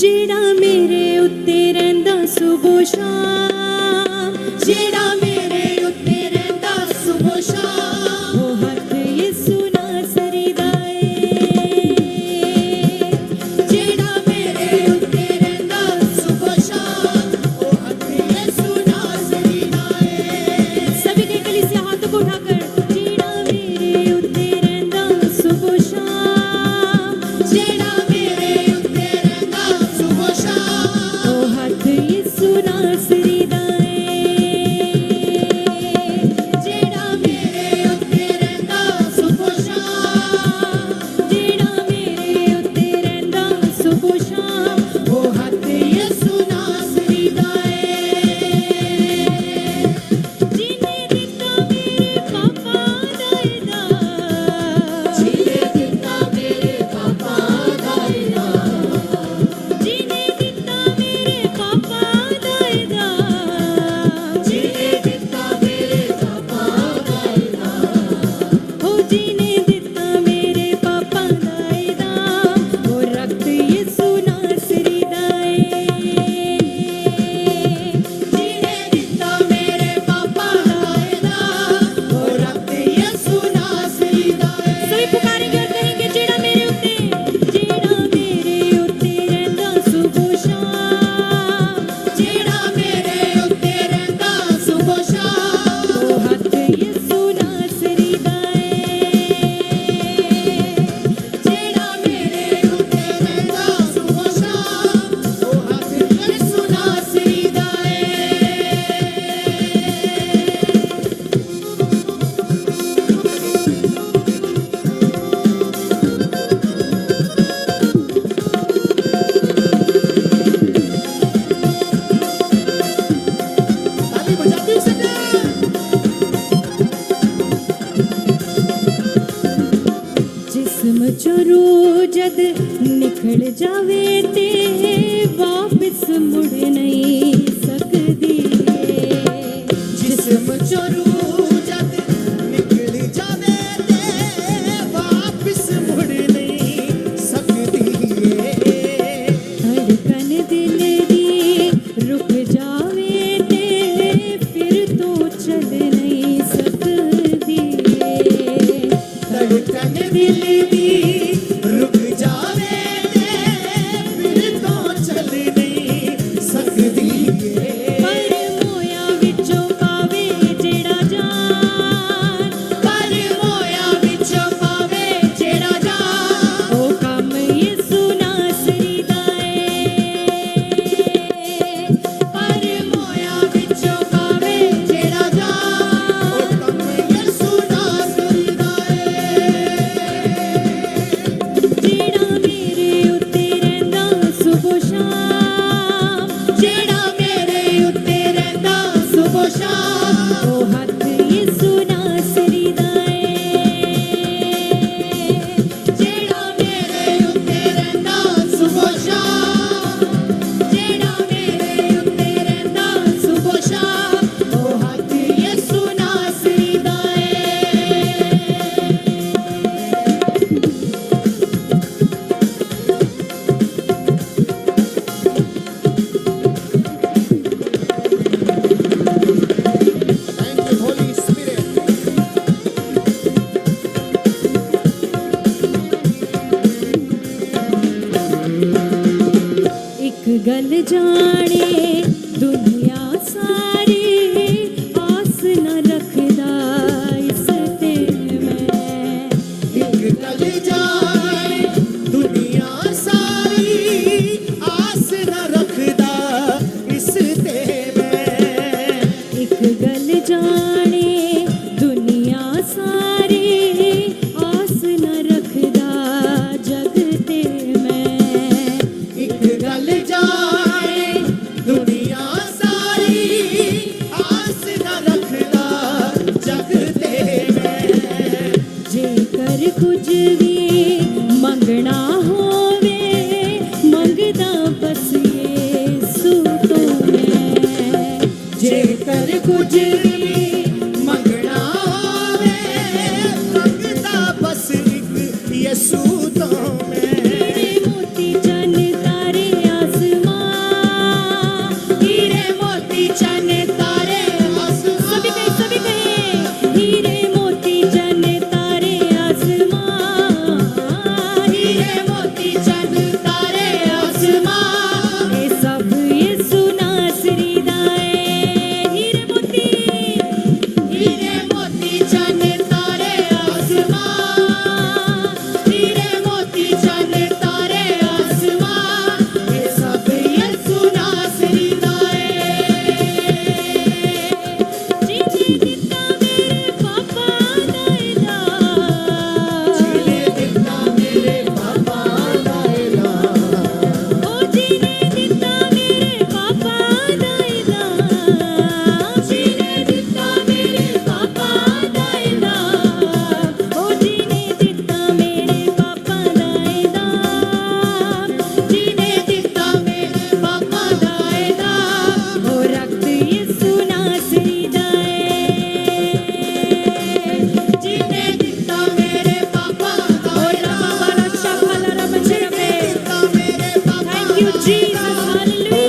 जेड़ा मेरे उत्ते रहिंदा सुबह शाम, जेड़ा मेरे उत्ते रहिंदा सुबह शाम, ओ हथ यीशु नासरी दा ऐ। जेड़ा मेरे उत्ते रहिंदा सुबह शाम, ओ हथ यीशु नासरी दा ऐ। सभी ने कलीसिया हाथ को उठाकर, जेड़ा मेरे उत्ते रहिंदा सुबह शाम, जेड़ा मेरे उत्ते रहिंदा सुबह शाम, ओ हथ यीशु नासरी दा ऐ। जेड़ा मेरे उत्ते रहिंदा सुबह शाम, जेड़ा मेरे उत्ते रहिंदा सुबह शाम, ओ हथ यीशु नासरी दा ऐ। जिने दित्ता मेरे पापा दा इनाम, जिने दित्ता मेरे पापा दा इनाम, जिने दित्ता मेरे पापा दा इनाम, जिने दित्ता मेरे पापा दा इनाम, ओ जिने दित्ता मेरे पापा दा इनाम, ओ रक्त यीशु नासरी दा ऐ। जिने दित्ता मेरे पापा दा इनाम, ओ रक्त यीशु नासरी दा ऐ। सभी पुकारेंगे और कहेंगे, जेड़ा मेरे उत्ते रहिंदा सुबह शाम, जेड़ा मेरे उत्ते रहिंदा सुबह शाम, ओ हथ यीशु नासरी दा ऐ। जेड़ा मेरे उत्ते रहिंदा सुबह शाम, ओ हथ यीशु नासरी दा ऐ। ताली बजाते हो सबने। जिस्म चों रूह जद निकल जावे ते वापस मुड़ नहीं सकदी। जिस्म चों रूह जद निकल जावे ते वापस मुड़ नहीं सकदी। धड़कन दिल दी रुक जावे ते फिर तो चल नहीं सकदी। धड़कन दिल दी रुक जावे ते फिर तो चल नहीं सकदी। पर मोया विचों पावे जेड़ा जान, पर मोया विचों पावे जेड़ा जान, ओ कम यीशु नासरी दा ऐ। पर मोया विचों पावे जेड़ा जान, ओ कम यीशु नासरी दा ऐ। जेड़ा मेरे उत्ते रहिंदा सुबह शाम, जेड़ा मेरे उत्ते रहिंदा सुबह शाम, ओ हथ यीशु नासरी दा ऐ। जेड़ा मेरे उत्ते रहिंदा सुबह शाम, जेड़ा मेरे उत्ते रहिंदा सुबह शाम, ओ हथ यीशु नासरी दा ऐ। Thank you, Holy Spirit. एक गल जाने दुनिया सारी, आस न रखदा इस ते मैं। एक गल जाने दुनिया सारी, आस न रखदा इस ते मैं। एक गल जाने दुनिया सारी, आस न रखदा जग ते मैं। एक गल जाने दुनिया सारी, आस न रखदा जग ते मैं। जेकर कुछ भी मंगना होवे, मंगदा बस यीशु तो मैं। जेकर कुछ भी मंगना होवे, मंगदा बस एक यीशु तो मैं। मोती चन तारे you, Jesus. Hallelujah.